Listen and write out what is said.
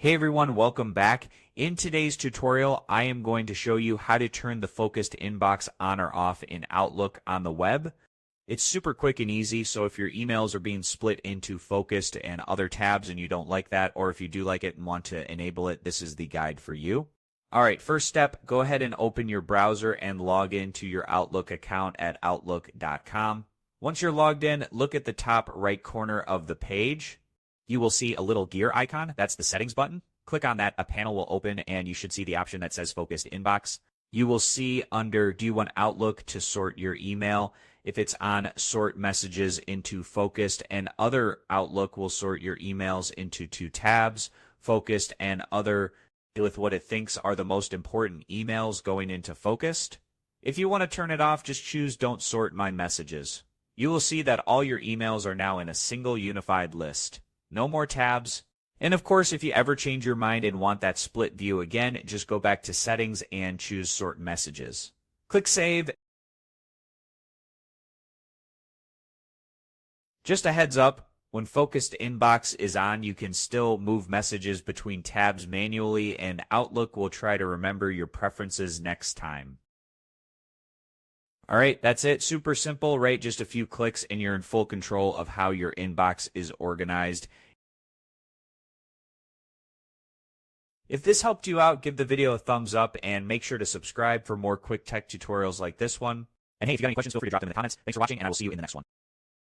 Hey everyone, welcome back. In today's tutorial, I am going to show you how to turn the focused inbox on or off in Outlook on the web. It's super quick and easy, so if your emails are being split into focused and other tabs and you don't like that, or if you do like it and want to enable it, this is the guide for you. All right, first step, go ahead and open your browser and log into your Outlook account at outlook.com. Once you're logged in, look at the top right corner of the page. You will see a little gear icon. That's the settings button. Click on that. A panel will open and you should see the option that says focused inbox. You will see under do you want Outlook to sort your email? If it's on sort messages into focused, and other, Outlook will sort your emails into two tabs, focused and other, with what it thinks are the most important emails going into focused. If you want to turn it off, just choose don't sort my messages. You will see that all your emails are now in a single unified list. No more tabs. And of course, if you ever change your mind and want that split view again, just go back to settings and choose sort messages. Click save. Just a heads up, when focused inbox is on, you can still move messages between tabs manually, and Outlook will try to remember your preferences next time. All right, that's it. Super simple, right? Just a few clicks and you're in full control of how your inbox is organized. If this helped you out, give the video a thumbs up and make sure to subscribe for more quick tech tutorials like this one. And hey, if you got any questions, feel free to drop them in the comments. Thanks for watching, and I will see you in the next one.